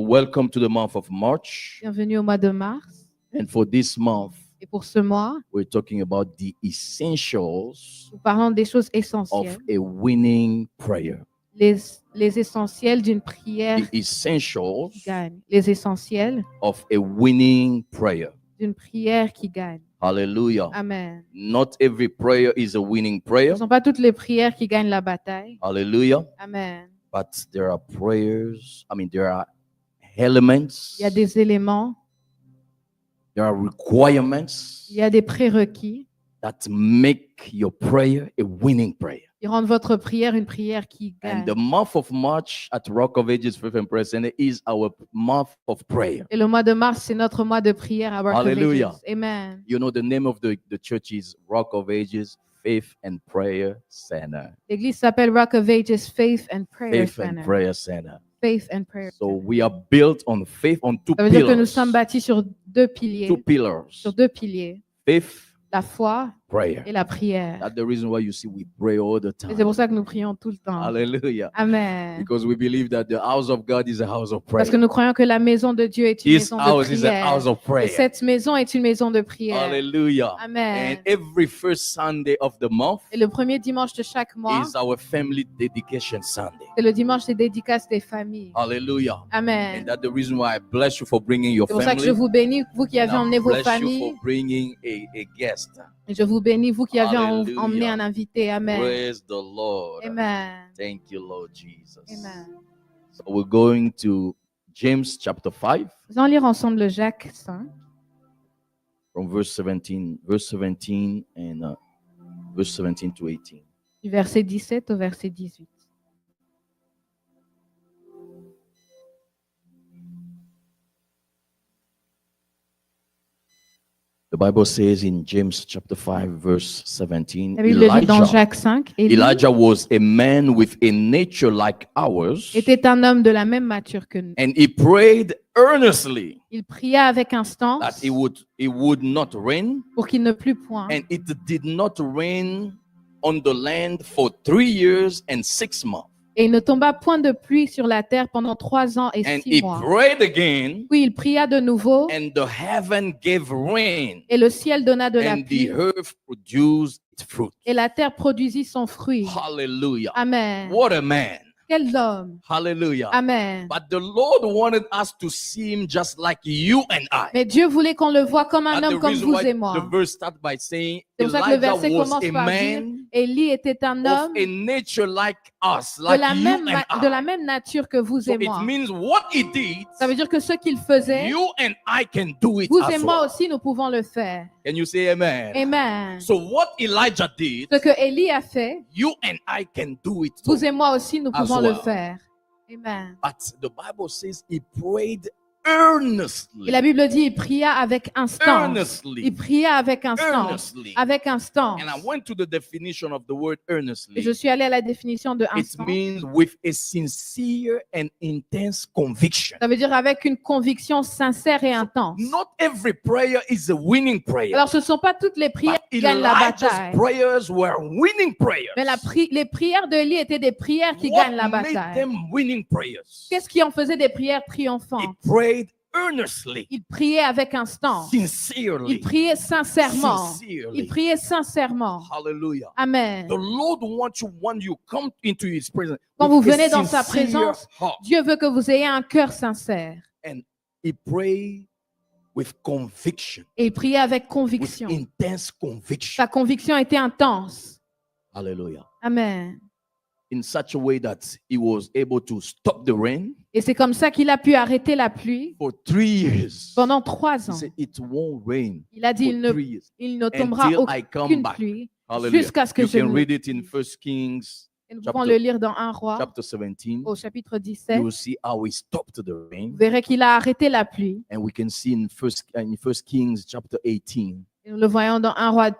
welcome to the month of March. Bienvenue au mois de mars. And for this month, Et pour ce mois, we're talking about the essentials nous parlons des choses of essentielles. a winning prayer. Les essentiels d'une prière The essentials qui gagne. Les essentiels of a winning prayer. d'une prière qui gagne. Hallelujah. Amen. Not every prayer is a winning Ce prayer. ne sont pas toutes les prières qui gagnent la bataille. Hallelujah. Amen. But there are prayers, there are elements, Il y a des éléments, there are requirements il y a des prérequis that make your prayer a winning prayer. qui rendent votre prière une prière qui And gagne. the month of March at Rock of Ages Faith and Prayer Center is our month of prayer. Et le mois de mars, c'est notre mois de prière à Rock of Hallelujah. Ages. Amen. You know, the name of the church is Rock of Ages Faith and Prayer Center. L'église s'appelle Rock of Ages Faith and Prayer Faith and Center. Prayer Center. Faith and Prayer So Center. we are built on faith, on two Ça veut dire que nous pillars. sommes bâtis sur deux piliers. Two pillars. Sur deux piliers. Faith, La foi prayer. et la prière. That's the reason why you see we pray all the Et c'est time. pour ça que nous prions tout le temps. Hallelujah. Amen. Because we believe that the house of God is a house of prayer. Parce que nous croyons que la maison de Dieu est une His maison de house is a prière. house of Et prayer. cette maison est une maison de prière. Hallelujah. Amen. And every first Sunday of the month Et le premier dimanche de chaque mois, is our family dedication Sunday. c'est le dimanche des dédicaces des familles. Hallelujah. And Amen. that's the reason why I bless you for bringing your C'est pour ça que je family. vous bénis, vous qui avez And I emmené vos bless you familles. for bringing a guest. Et je vous bénis, vous qui avez Hallelujah. emmené un invité. Amen. Praise the Lord. Amen. Thank you, Lord Jesus. Amen. So we're going to James chapter 5 Nous allons lire ensemble Jacques 5, from verse 17 and verse 17 to 18. du verset 17 au verset 18. The Bible says in James chapter 5 verse 17, La Bible dit dans Jacques 5, Élie Elijah was a man with a nature like ours, était un homme de la même nature que nous. and he prayed earnestly Il pria avec instance that it would not rain, pour qu'il ne plût point. and it did not rain on the land for 3 years and 6 months. Et il ne tomba point de pluie sur la terre pendant 3 ans et And 6 he mois. prayed again, Puis il pria de nouveau, and the heaven gave rain, et le ciel donna de la and the pluie, earth produced its fruit. et la terre produisit son fruit. Hallelujah. Amen. What a man. Quel homme. Hallelujah. Amen. But the Lord wanted us to see him just like you and I. Mais Dieu voulait qu'on le voie comme un That's homme the comme reason vous why et the moi. verse starts by saying C'est pour ça que le Elijah verset was commence a par dire, man Élie était un of homme a nature like us, de like la, you même, and de la I. même nature que vous So et it moi. means what he did, Ça veut dire que ce qu'il faisait, you and I can do it vous et as moi well. aussi, nous pouvons le faire. Can you say amen? Amen. So what Elijah did, Ce que Élie a fait, you and I can do it vous too. et moi aussi, nous As pouvons le well. faire. Amen. But the Bible says he prayed Et earnestly. la Bible dit, il pria avec instance. Earnestly. Il pria avec instance. Earnestly. Avec instance. And I went to the definition of the word Et earnestly. je suis allée à la définition de It instance. means with a sincere and intense conviction. Ça veut dire avec une conviction sincère et intense. Not every prayer is a winning prayer. Alors, ce ne sont pas toutes les prières But qui gagnent la Elijah's bataille. prayers were winning prayers. Mais les prières de Élie étaient des prières qui What gagnent la made bataille. them winning prayers? Qu'est-ce qui en faisait des prières He triomphantes? prayed earnestly, Il priait avec instance. sincerely. Il priait sincèrement. Il Sincerely. priait sincèrement. Hallelujah. Amen. The Lord wants you when you come into His presence. Quand with vous a venez dans sa sincere présence, heart. Dieu veut que vous ayez un cœur sincère. And He prayed with conviction, Et il priait avec with conviction. intense conviction. Sa conviction était intense. Hallelujah. Amen. In such a way that He was able to stop the rain Et c'est comme ça qu'il a pu arrêter la pluie for 3 years. pendant 3 He ans. said, "It won't rain Il a dit, for 3 years il ne tombera until I come aucune back." pluie Hallelujah. jusqu'à ce que You je can ne... read it in 1 Kings Et nous chapter- pouvons le lire dans 1 Roi, chapter 17. au chapitre You 17. will see how He stopped the rain. Vous verrez qu'il a arrêté la pluie. And we can see in First Kings chapter 18, Et nous le voyons dans 1 Roi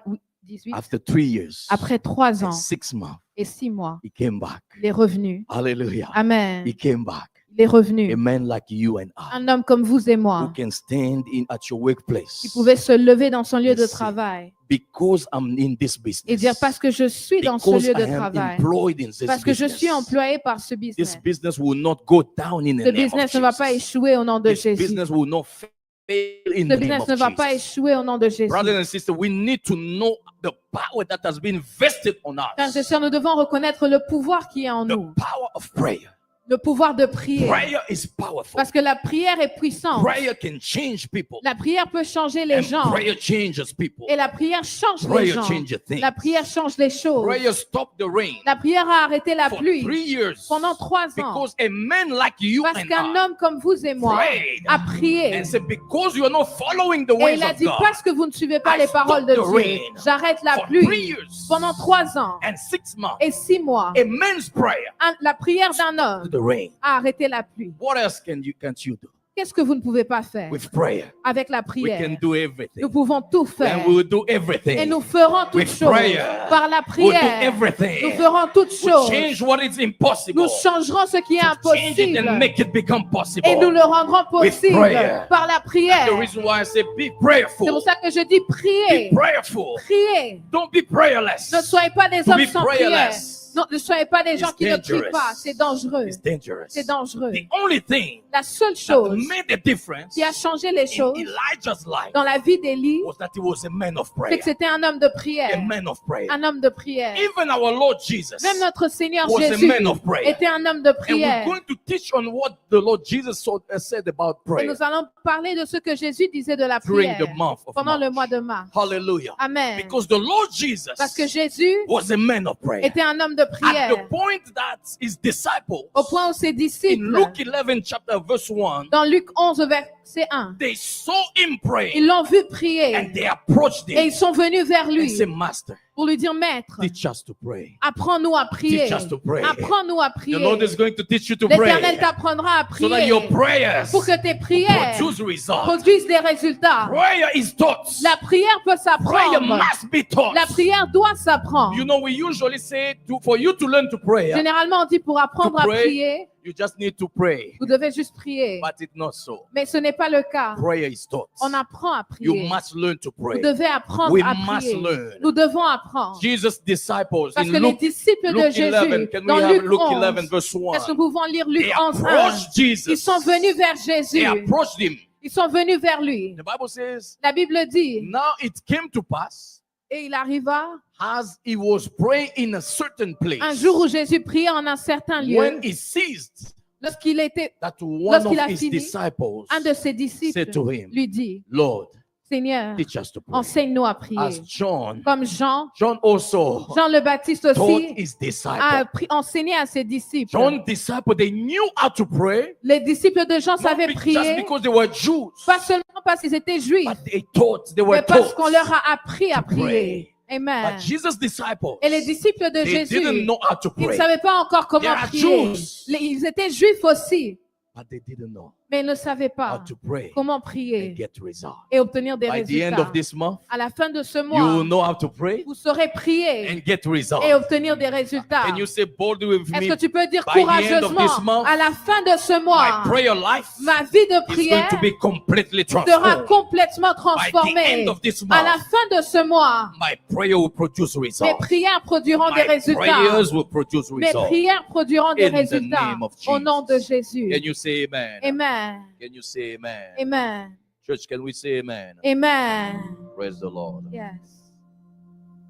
18. after 3 years Après 3 and ans 6 months, et 6 mois, He came back. il est revenu. Hallelujah. Amen. He came back. Il est A revenu. man like you and I, Un homme comme vous et who moi, can stand in at your workplace. qui pouvait se lever dans son lieu de Yes. travail Because I'm in this et dire business. parce que je suis dans ce Because lieu de I am travail, employed in this parce que je business. suis employé par ce This business. business will not go down in the Ce name of business ne va pas Jesus. échouer au nom de This Jésus. business will not fail in Ce the name business of ne va pas Jesus. échouer au nom de Jésus. Brothers and sisters, we need to know the power that has been vested on Frères et us. sœurs, nous devons reconnaître le pouvoir qui est en The nous, power of prayer. le pouvoir de prier. Prayer is powerful. Parce que la prière est puissante. Prayer can change people. La prière peut changer les And gens. prayer changes people. Et la prière change les Prayer gens. changes things. La prière change les choses. Prayer stopped the rain La prière a arrêté la for pluie 3 years. pendant 3 ans. Because a man like you Parce and qu'un I homme comme vous et moi prayed a prié. and said, because you are not following the Et ways il a of dit, God parce que vous ne suivez pas I les paroles de stopped the Dieu, rain j'arrête la for 3 pluie years pendant 3 ans and 6 months, et 6 mois. a man's prayer La prière d'un to homme the rain. a arrêté la pluie. What else can't you do? Qu'est-ce que vous ne pouvez pas faire With prayer, avec la we prière? can do everything. Nous pouvons tout faire. And we will do Et everything. nous ferons toutes With choses. prayer, Par la We'll do prière, everything. nous ferons toutes We'll choses. change what is impossible. Nous changerons ce qui est Change it and impossible. make it become possible. Et nous le rendrons possible prayer. par la The prière. reason why I say be C'est prayerful. pour ça que je dis Be priez. prayerful. Priez. Don't be prayerless. Ne soyez pas des To hommes be sans prière. prayerless Non, ne soyez pas des gens is qui ne prient dangerous. pas. C'est dangereux. It's dangerous. C'est dangereux. The only thing La seule that chose made the difference qui a changé les in choses Elijah's life dans la vie d'Élie, was that he was a man of c'est prayer. que c'était un homme de A prière. man of prayer. Un homme de prière. Even our Lord Jesus Même notre Seigneur was a Jésus man of prayer. était un homme de And we're prière. going to teach on what the Lord Jesus said about Et prayer nous allons parler de ce que Jésus disait de la during prière the month of pendant le March. mois de mars. Hallelujah. Amen. Because the Lord Jesus Parce que Jésus was a man of prayer. était un homme de At the prière. point that his disciples, Au point où ses in disciples, Luke 11 chapter verse 1, dans Luc 11, verset 1, they saw him praying ils l'ont vu prier and they approached et him ils sont venus vers and lui said, Master, pour lui dire, Maître, teach us to pray. apprends-nous à prier. Teach us to pray. Apprends-nous à The prier. Lord is going to teach you to L'Éternel pray t'apprendra à so that prier your prayers pour que tes prières produce results. produisent des résultats. Prayer is taught. La prière peut Prayer s'apprendre. must be taught. La prière doit s'apprendre. You know, we usually say for you to learn to pray, Généralement, on dit pour apprendre à pray, prier, you just need to pray. vous devez juste prier. But it's not so. Mais ce n'est pas le cas. Prayer is taught. On apprend à You prier. must learn to Vous pray. devez apprendre We à must prier. learn. Nous devons apprendre. Jesus' disciples Parce in que les Luke, disciples de Luke Jésus, 11, can dans we have Luc Luke 11, 11 verse 1? est-ce que nous pouvons lire Luc They 11, 1? approached Jesus. Ils sont venus vers They Jésus. approached him. Ils sont venus vers lui. The Bible says, La Bible dit, now it came to pass et il arriva as he was praying in a certain place, un jour où Jésus priait en un certain lieu. when he ceased, Lorsqu'il était, that one Lorsqu'il of a his fini, disciples un de ses disciples said to him, lui dit, Lord, Seigneur, teach us to pray. enseigne-nous à As prier. John Comme Jean also le Baptiste taught aussi his a disciples. enseigné à ses disciples. John's disciples, they knew how to pray, Les disciples de Jean not savaient just prier, because they were Jews, pas seulement parce qu'ils étaient juifs, but they were mais parce taught qu'on leur a appris à to prier. pray. Amen. But Jesus' disciples, Et les disciples de they Jésus, didn't know how to ils ne pray, savaient pas encore comment They are prier. Jews. Ils étaient juifs aussi, but they didn't know mais ils ne savaient how pas to pray comment and prier get results. et obtenir des By the end résultats. of this month, À la fin de ce you mois, know how to pray vous saurez prier and get results. et obtenir des résultats. Can you say boldly with Est-ce me, que tu peux dire by the end of this courageusement, month, à la fin de ce my mois, prayer life ma vie de is going prière to be completely sera transformed. complètement By the transformée. end of this À la month, fin de ce mois, my prayer will produce mes results. prières produiront des My résultats. prayers will produce Mes results. prières produiront des In the résultats name of au nom de Jesus. Jésus. Can you say amen? Amen. Can you say amen? Amen. Church, can we say amen? Amen. Praise the Lord. Yes.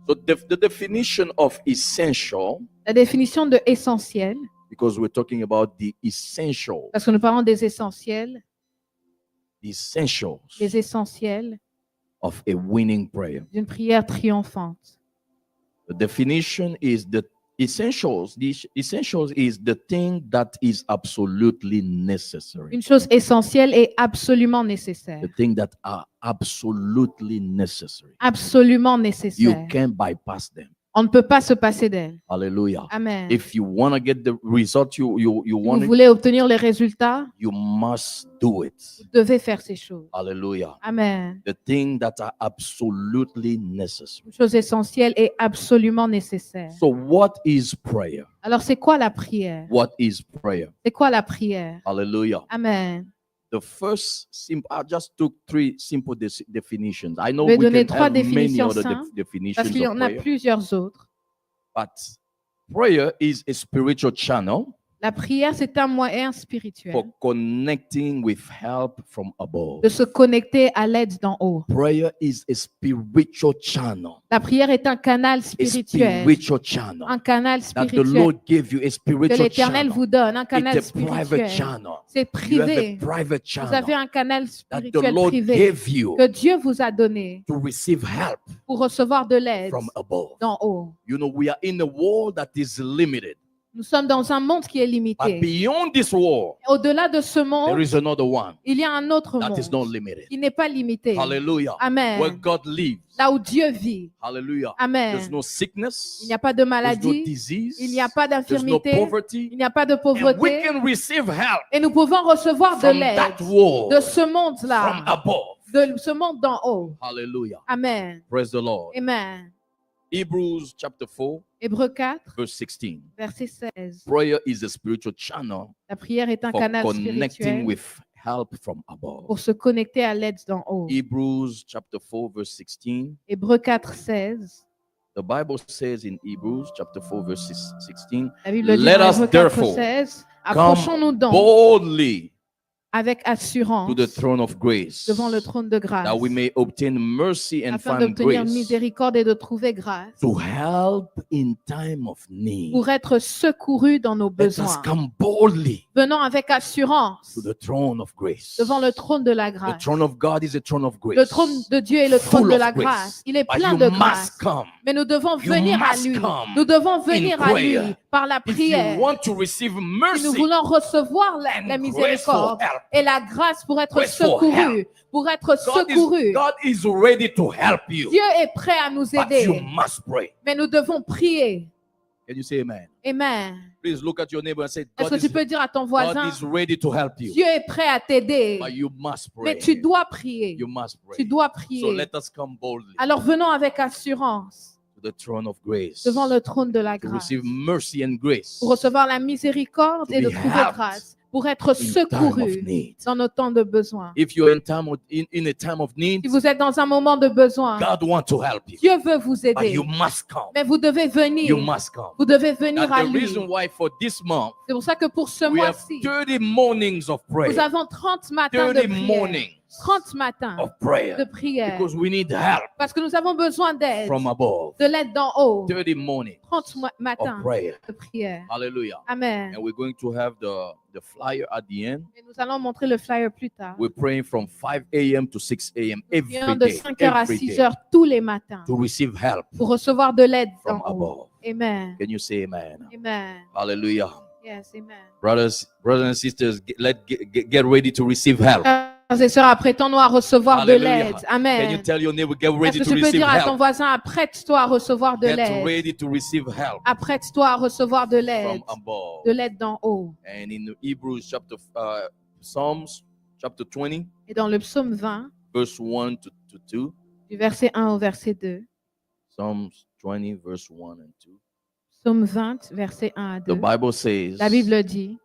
So the definition of essential, La définition de essentiel, because we're talking about the essential, parce que nous parlons des essentiels the essentials of a winning prayer. d'une prière triomphante. The definition is the essentials. The essentials is the thing that is absolutely necessary. Une chose essentielle et absolument nécessaire. The thing that are absolutely necessary. Absolument You nécessaire. can't bypass them. On ne peut pas se passer d'elle. Hallelujah. Amen. If you want to get the result you Si vous want, voulez obtenir les résultats, you must do it. vous devez faire ces choses. Hallelujah. Amen. The things that are absolutely necessary. Une chose essentielle et absolument nécessaire. So what is prayer? Alors, c'est quoi la prière? What is prayer? C'est quoi la prière? Hallelujah. Amen. The first simple, I just took 3 simple definitions. I know Je vais we donner can 3 have many définitions other simples, definitions Parce qu'il y of en a prayer, plusieurs autres. but prayer is a spiritual channel La prière, c'est un moyen spirituel for connecting with help from above. de se connecter à l'aide d'en haut. Prayer is a spiritual channel, La prière est un canal a spirituel, spiritual channel un canal that the spirituel Lord gave you, a que spiritual l'Éternel channel. vous donne, un canal It's a private spirituel. channel. C'est You have privé. a private Vous avez channel un canal that the spirituel Lord privé gave you que Dieu vous a donné to receive help pour recevoir de l'aide from above. d'en haut. You know, we are in a world that is limited, Nous sommes dans un monde qui est but limité. beyond this world, Au-delà de ce there monde, is another one il y a un autre that is not monde limited. qui n'est pas limité. Hallelujah. Where Amen. God lives. Là où Dieu vit. Hallelujah. There's Amen. no sickness. Il n'y a pas de There's no maladie, disease. il n'y a pas There's no d'infirmité, poverty. il n'y a pas de And we pauvreté. can receive help Et nous pouvons recevoir de from l'aide that world, de ce from monde-là, above. de ce monde d'en haut. Hallelujah. Amen. Praise the Lord. Amen. Hebrews chapter 4, Hébreux 4, verse 16. verset 16. Prayer is a spiritual channel La prière est un for canal connecting spirituel with help from above. pour se connecter à l'aide d'en haut. Hebrews chapter 4, verse 16. Hébreux 4, 16. The Bible says in Hebrews chapter 4, verse 16, La Bible dit let dans us Hébreux 4, therefore 16, come approchons-nous donc boldly avec assurance to the throne of grace, devant le trône de grâce, that we may obtain mercy and afin find d'obtenir grace miséricorde et de trouver grâce, to help in time of need. pour être secourus dans nos Let us besoins. come boldly Venons avec assurance to the throne of grace. devant le trône de la The grâce. throne of God is a throne of grace. Le trône de Dieu est le trône Full de of la grace. grâce. Il est But plein you de must grâce. come. Mais nous devons You venir à must lui. come Nous devons venir à lui prayer. par la If you prière. want to receive Si nous mercy voulons recevoir la and grace miséricorde for help, et la grâce pour être Grace for secourus, pour être secourus, God is ready to help you. Dieu est prêt à nous But you aider. must pray. Mais nous devons prier. Can you say amen? Amen. Please look at your neighbor and say, Est-ce God que tu is, peux dire à ton God voisin, is ready to help you. Dieu est prêt à t'aider, But you must mais pray. tu dois prier. You must Tu pray. dois So prier. let us come boldly Alors venons avec assurance to the throne of grace devant le trône de la to grâce receive mercy and grace pour recevoir la miséricorde To et de be trouver helped grâce, pour être in time of secourus need. dans nos temps de besoin. If you're in a time of need, Si vous êtes dans un moment de besoin, God wants to help you. Dieu veut vous But aider, you must come. mais vous devez You venir. must come. Vous devez venir That's à the lui. reason why for this month, C'est pour ça que pour ce we have mois-ci, 30 mornings of nous prayer. avons 30 matins de 30 prière. mornings 30 matins of prayer. de prière. Because we need help Parce que nous avons besoin d'aide, from above. de l'aide d'en haut. 30 mornings 30 of matins prayer. de prière. Hallelujah. Amen. And we're going to have the flyer at the end. Et nous allons montrer le flyer plus tard. We're praying from 5 a.m. to 6 a.m. every Prions de day, 5h à every 6h day tous les matins to receive help pour recevoir de l'aide from d'en haut. above. Amen. Can you say amen? Amen. Hallelujah. Yes, amen. Brothers and sisters, get ready to receive help. Frères et sœurs, apprêtons-nous à recevoir de Hallelujah. l'aide. Can you Amen. tell your neighbor, get Est-ce ready que to tu peux receive dire à ton help? voisin, apprête-toi à recevoir de Get l'aide. ready to receive help Apprête-toi à recevoir de l'aide. from above. De l'aide d'en haut. And in Hebrews Psalms chapter 20, Et dans le psaume 20, verse 1 to 2. du verset 1 au verset 2. Psalms 20, verse 1 and 2. Psaume 20, verset 1 à The 2. Bible says, La Bible dit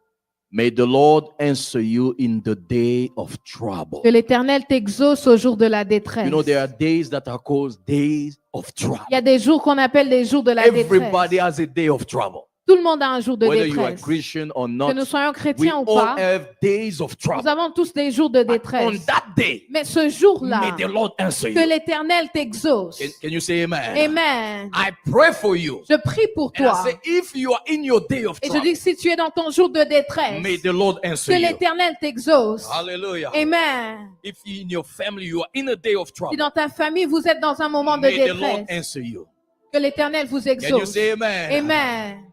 may the Lord answer you in the day of trouble. que l'Éternel t'exauce au jour de la détresse. You know, there are days that are called days of trouble. Il y a des jours qu'on appelle des jours de la Everybody détresse. has a day of trouble. Tout le monde a un jour de Whether you are détresse. Christian or Que not, nous soyons we chrétiens ou all pas, have days of nous trouble. avons tous des jours de But on détresse. that day, Mais ce may jour-là, the Lord answer que you. l'Éternel t'exauce. Can you say amen? Amen. I pray for you. Je prie pour And I toi. say, if you are in your day of Et je trouble, dis que si tu es dans ton jour de détresse, may the Lord answer que you. l'Éternel t'exauce. Hallelujah. Amen. If in your family you are in a day of Si trouble, dans ta famille, vous êtes dans un moment de may the Lord détresse, answer you. que l'Éternel vous Can you exauce. say amen? Amen.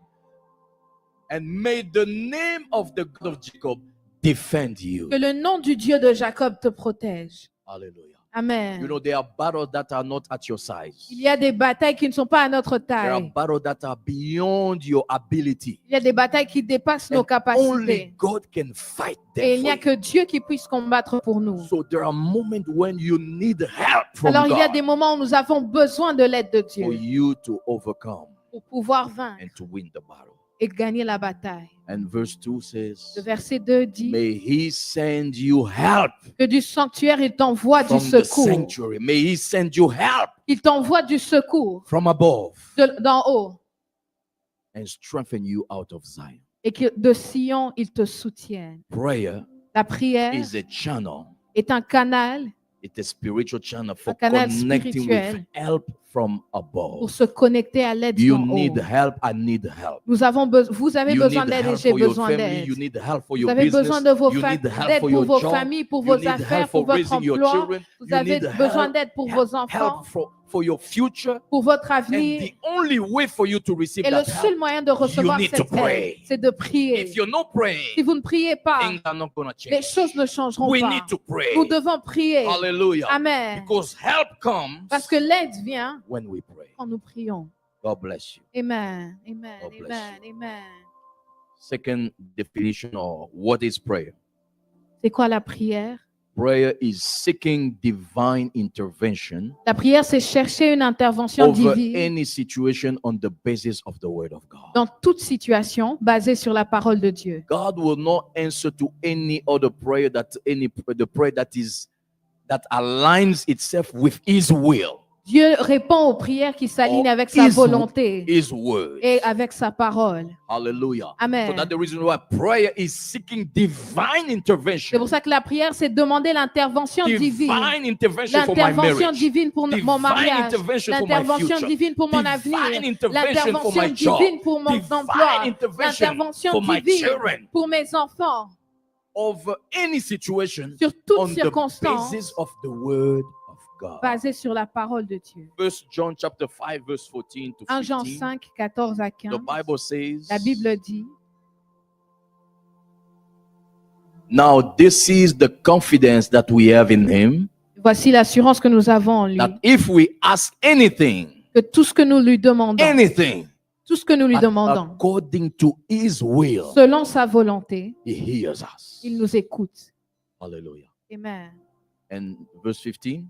And may the name of the God of Jacob defend you. Que le nom du Dieu de Jacob te protège. Hallelujah. Amen. You know, there are battles that are not at your size. Il y a des batailles qui ne sont pas à notre There are taille. battles that are beyond your ability. Il y a des batailles qui dépassent nos And only capacités. God can fight Et them il n'y a for que Dieu qui puisse combattre pour nous. you. So there are moments when you need help from Alors il y a God des moments où nous avons besoin de l'aide de for Dieu you to overcome pour pouvoir vaincre and to win the battle. et gagner la bataille. And verse 2 says, Le verset 2 dit may he send you help que du sanctuaire, il t'envoie du from the secours. sanctuary. May he send you help Il t'envoie du secours from above d'en haut. and strengthen you out of Zion. Et que de Sion, il te soutienne. Prayer La prière is a channel. est un canal It's a spiritual channel for canal connecting with spirituel. help from pour above. se connecter à l'aide You d'en haut. need help. I need help. Vous avez You besoin need d'aide et help j'ai for your besoin family. d'aide. You need help for Vous your avez business. besoin de vos You need d'aide help for pour your vos job. familles, pour You vos need affaires, help pour for votre raising your emploi. children. Vous You avez need besoin help, d'aide pour vos enfants, help for your future. pour votre And avenir. the only way for you to receive Et le that seul help, moyen de recevoir need to cette pray. aide, c'est de prier. if you're not Si praying, vous ne priez pas, things are not going to les change. choses ne changeront We pas. need to pray. Nous devons prier. Hallelujah. Amen. Because help comes Parce que l'aide vient when we pray. quand nous prions. God bless you. Amen. Amen. God bless Amen. Amen. Second definition, or what is prayer? C'est quoi la prière? Prayer is seeking divine intervention La prière, c'est chercher une intervention over divine any situation on the basis of the word of God. dans toute situation basée sur la parole de Dieu. God will not answer to any other prayer the prayer that aligns itself with His will, Dieu répond aux prières qui s'alignent Or avec sa his- volonté His word. et avec sa parole. Hallelujah. Amen. So that's the reason why prayer is seeking divine C'est intervention. pour ça que la prière, c'est demander l'intervention divine. Divine intervention for my L'intervention marriage. divine pour mon Divine mariage. intervention for my L'intervention future. divine pour mon Divine avenir. intervention for L'intervention my job. divine pour mon Divine emploi. intervention L'intervention for my divine children. pour mes enfants. Over any situation Sur toute on the circonstance basis of the word of God. basée sur la parole de Dieu. 1 John chapter 5 verse 14 to 1 Jean 15. 5, 14 à 15. The Bible says, La Bible dit, now this is the confidence that we have in Him, voici l'assurance que nous avons en lui, that if we ask anything, que tout ce que nous lui demandons, tout ce que nous lui demandons, according to His will, selon sa volonté, He hears us. il nous écoute. Hallelujah. Amen. And verse 15,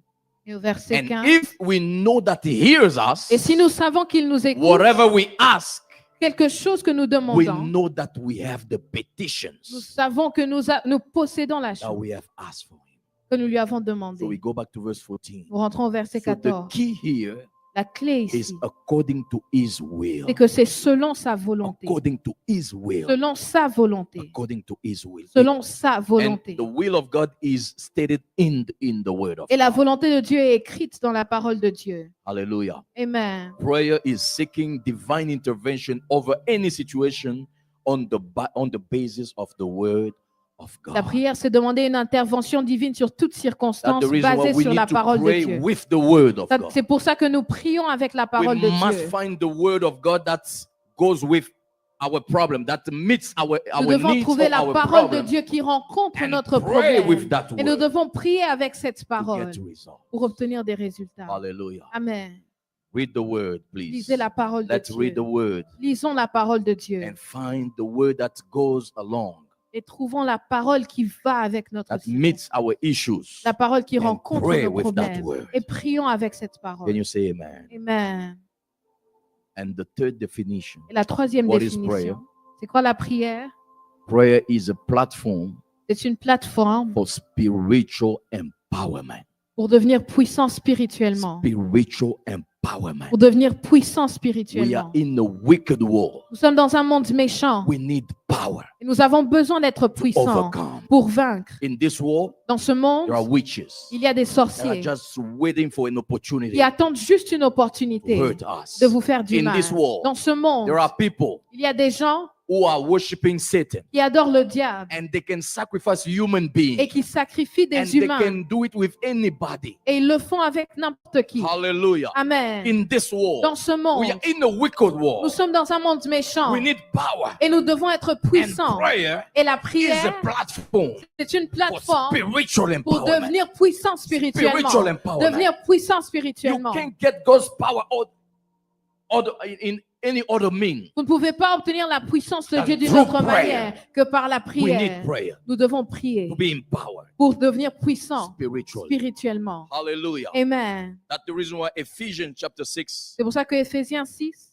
Et au verset and 15, if we know that He hears us, et si nous savons qu'il nous écoute, whatever we ask, quelque chose que nous we demandons, know that we have the nous petitions savons que nous possédons la that chose we have asked for Him. que nous lui avons So we demandé. go back to verse 14. Nous rentrons au verset So the 14. key here La clé is ici, according to His will. c'est que c'est selon sa volonté. According to His will. Selon sa volonté. According to His will. Selon sa And volonté. the will of God is stated in the word of Et la God. volonté de Dieu est écrite dans la parole de Dieu. Hallelujah. Amen. Prayer is seeking divine intervention over any situation on the basis of the word of God. La prière, c'est demander une intervention divine sur toute That's circonstance the reason why basée we sur need la to parole de pray Dieu. with the word of God. C'est pour ça que nous prions avec la parole de We must Dieu. find the word of God that goes with our problem, that meets our Nous devons needs trouver or la our parole de problem, Dieu qui rencontre and notre pray with problème. that Et nous word devons prier avec cette to parole get results. pour obtenir des résultats. Hallelujah. Amen. Read the word, please. Lisez la parole de Let's read the Dieu. word Lisons la parole de Dieu and find the word that goes along, et trouvons la parole qui va avec notre that situation. meets our issues. La parole qui and rencontre pray nos with that problèmes. word. Et prions avec cette Can parole. you say amen? Amen. And the third definition, Et la troisième What is prayer? définition, c'est quoi la prière? prayer is a platform C'est une plateforme for spiritual empowerment. pour devenir puissant spirituellement. Spiritual empowerment. Pour devenir puissant We are spirituellement. in a wicked world. Nous sommes dans un monde méchant. We need power Et nous avons besoin d'être to puissants overcome. pour vaincre. In this world, Dans ce monde, there are witches il y a des that are sorciers just waiting for an opportunity qui attendent juste une to opportunité hurt us. de vous faire du In mal. this world, Dans ce monde, there are people il y a des gens who are worshiping Satan, qui adorent le diable and they can sacrifice human et beings, qui sacrifient and des they humains. can do it with anybody. Et ils le font avec n'importe qui. Hallelujah. Amen. In this Dans world, ce we monde, are in a wicked nous world. sommes dans un monde méchant We need power. et nous devons être And puissants. prayer Et la is a prière, platform c'est une for plateforme spiritual pour empowerment. devenir puissant spirituellement. Spiritual empowerment. Devenir puissant You spirituellement. can't get God's power in any other means. Vous ne pouvez pas obtenir la puissance de That Dieu d'une through autre prayer, manière que par la We prière. need prayer Nous devons prier to be empowered pour devenir puissants spiritually. spirituellement. Hallelujah. Amen. That's the reason why Ephesians chapter 6, C'est pour ça que Éphésiens 6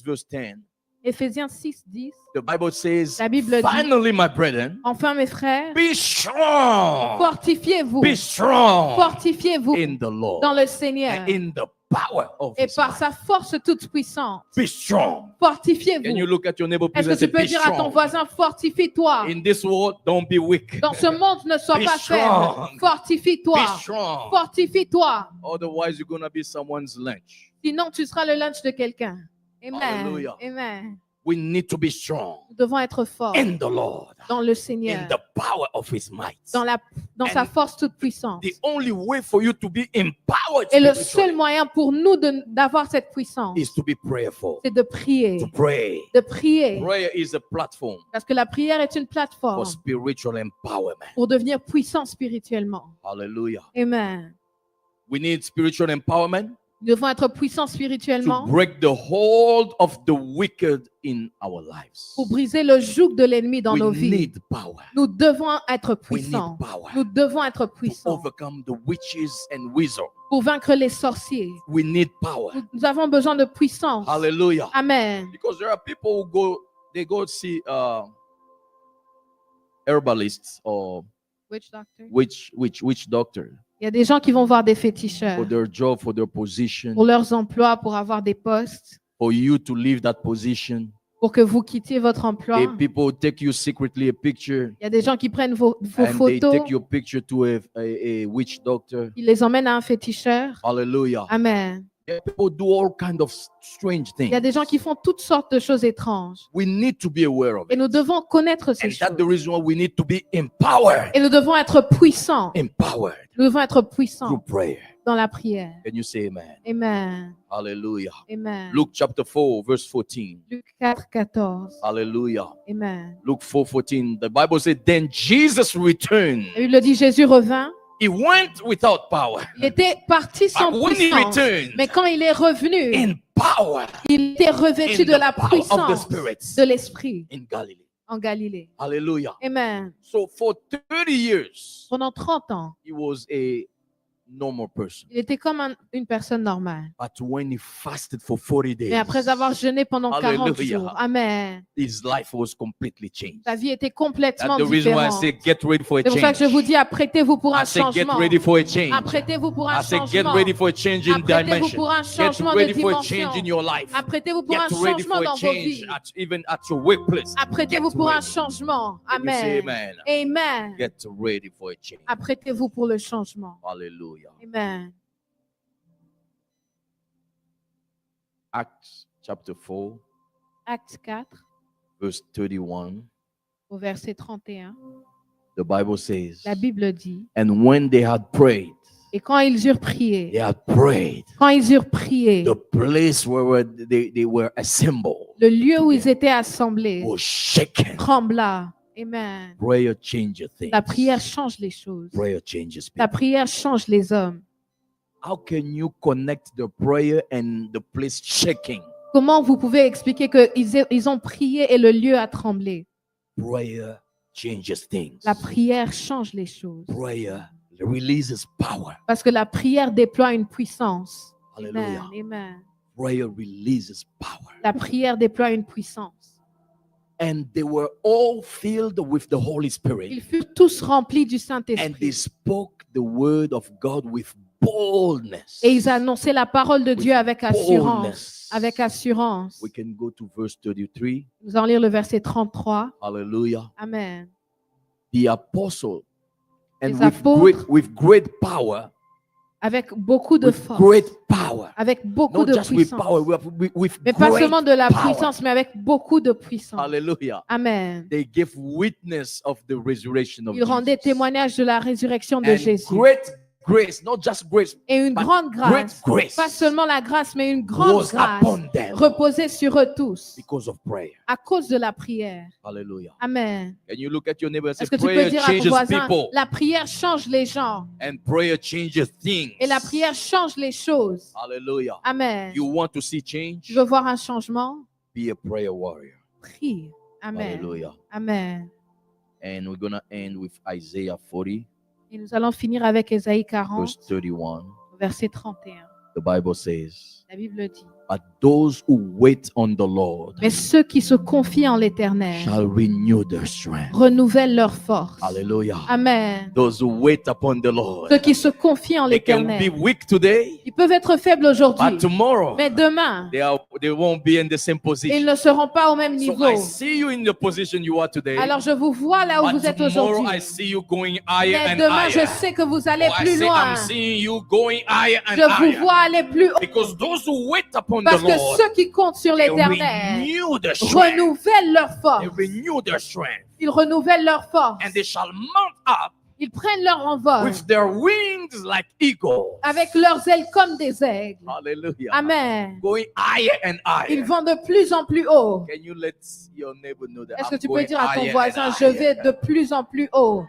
verse 10, Éphésiens 6, 10. the Bible says, La Bible dit, finally, my brethren, enfin mes frères, be strong. fortifiez-vous. Be strong Fortifiez-vous in the Lord dans le Seigneur and in the power of et His par might. sa force toute puissante. Be strong. Can you Fortifiez-vous. look at your neighbor, please, Est-ce que and say, tu peux be dire à ton strong. voisin, fortifie-toi. In this world, don't be weak. Dans ce monde, ne sois Be pas faible. strong. Fortifie-toi. Be strong. Fortifie-toi. Otherwise, you're going to be someone's lunch. Sinon, tu seras le lunch de quelqu'un. Amen. Hallelujah. Amen. We need to be strong Nous devons être forts in the Lord, dans le in Seigneur, the power of His might. dans sa And force toute puissante. The only way for you to be empowered Et le spiritually seul moyen pour nous d'avoir cette puissance, is to be prayerful, c'est de prier. to pray. De prier. Prayer is a platform Parce que la prière est une for plateforme spiritual empowerment. pour devenir puissant spirituellement. Hallelujah. Amen. We need spiritual empowerment Nous devons être puissants to spirituellement break the hold of the wicked in our lives. pour briser le joug de l'ennemi dans We nos vies. need power. Nous devons être We need puissants. power Nous devons être to puissants overcome the witches and wizards. pour vaincre les sorciers. We need power. Nous avons besoin de puissance. Hallelujah. Amen. Because there are people who go see herbalists or witch doctor Il y a des gens qui vont voir des for féticheurs their job, for their position, pour leurs emplois, pour avoir des postes, for you to leave that position. pour que vous quittiez votre emploi. And people take you secretly a picture Il y a des gens qui prennent vos and they photos, take your picture to a witch doctor. ils les emmènent à un féticheur. Hallelujah. Amen. Yeah, people do all kind of strange Il y a things. des gens qui font toutes sortes de choses étranges. We need to be aware of Et it. nous devons connaître ces And that's choses. the reason why we need to be empowered. Et nous devons être puissants. Empowered Nous devons être through puissants prayer. dans la prière. Can you say amen? Amen. Hallelujah. Amen. Luke chapter 4, verse 14. Luc 4, 14. Hallelujah. Amen. Luke 4:14. The Bible said, then Jesus returned. Et il le dit, Jésus revint. He went without power. Il était parti sans But when he puissance. returned Mais quand il est revenu, in power il était revêtu in de the la power of the puissance spirits de l'Esprit in Galilee. en Galilée. Hallelujah. Amen. So for 30 years, Pendant 30 ans, he was a normal person. il était comme une personne normale. But when he fasted for 40 days, Mais après avoir jeûné pendant 40 Hallelujah. jours, Amen, his life was completely changed. sa vie était That's complètement the reason why I différente. say get ready for a C'est pour ça que je vous change. dis, apprêtez-vous pour un I say get changement. ready for a change. Apprêtez-vous pour un I say get changement. ready for a change in Apprêtez-vous dimension. pour un Get changement de ready for a dimension. change in your life. Apprêtez-vous pour un Get ready changement for a dans vos change vies. even at your workplace. Apprêtez-vous Get pour un ready. changement. Can you say Amen. amen? Amen. Get ready for a change. Apprêtez-vous pour le changement. Hallelujah. Amen. Acts chapter 4, Acte 4, verse 31. au verset 31. The Bible says, La Bible dit, and when they had prayed, et quand ils eurent they prié, had prayed, the place where they were assembled le lieu où ils étaient assemblés was shaken. trembla. Amen. Prayer changes things. La prière change les choses. Prayer changes La people. prière change les hommes. How can you connect the prayer and the place shaking? Comment vous pouvez expliquer qu'ils ont prié et le lieu a tremblé? Prayer changes things. La prière change les choses. Prayer releases power. Parce que la prière déploie une puissance. Hallelujah. Amen. Amen. Prayer releases power. La prière déploie une puissance. And they were all filled with the Holy Spirit. Ils furent tous remplis du And they Saint-Esprit. spoke the word of God with boldness. Et ils annonçaient la parole de Dieu avec assurance. Boldness. Avec assurance. We can go to verse 33. Nous allons lire le verset 33. Hallelujah. Amen. The apostle, and Les apôtres. with great power, avec beaucoup de with force, great power. avec beaucoup Not de just with puissance. power, with Mais pas great seulement de la power. puissance, mais avec beaucoup de puissance. Hallelujah. Amen. They give witness of the resurrection of Il rendait Jesus. témoignage de la résurrection de And Jésus. great grace, not just grace, Et une but grande grâce, great pas grace seulement la grâce, mais une grande was grâce upon them reposait sur eux tous because of prayer. à cause de la prière. Hallelujah. Amen. Can you look at your neighbor and say, Est-ce que tu peux prayer dire à ton changes voisin, people la prière change les gens and prayer changes things. et la prière change les choses. Hallelujah. Amen. You want to see Tu change? veux voir un changement? Be a prayer warrior. Prie. Amen. Hallelujah. Amen. And we're going to end with Isaiah 40, Et nous allons finir avec Ésaïe 40, verse 31. verset 31. The Bible says, La Bible dit, but those who wait on the Lord mais ceux qui se confient en l'Éternel shall renew their strength. renouvellent leur force. Hallelujah. Amen. Those who wait upon the Lord, Ceux qui se confient en they can be l'Éternel, weak today, ils peuvent être faibles but aujourd'hui, tomorrow mais demain, they won't be in the same ils position. ne seront pas au même So niveau. I see you in the position you are today. Alors je vous vois là où But vous êtes tomorrow aujourd'hui. I see you going higher Mais and demain, je higher. sais que vous allez Oh, I plus say loin. I'm seeing you going higher and Je vous higher. vois aller plus haut. Because those who wait upon Parce the que Lord, ceux qui comptent sur they l'Éternel renew their strength. renouvellent leur They force. renew their strength. Ils renouvellent leur force. And they shall mount up Ils prennent leur envol with their wings like eagles. avec leurs ailes comme des aigles. Hallelujah. Amen. Going higher and Ils higher. vont de plus en plus haut. Can you let your neighbor know that Est-ce que I'm tu peux going dire à ton higher voisin, and je vais higher. de plus en plus haut.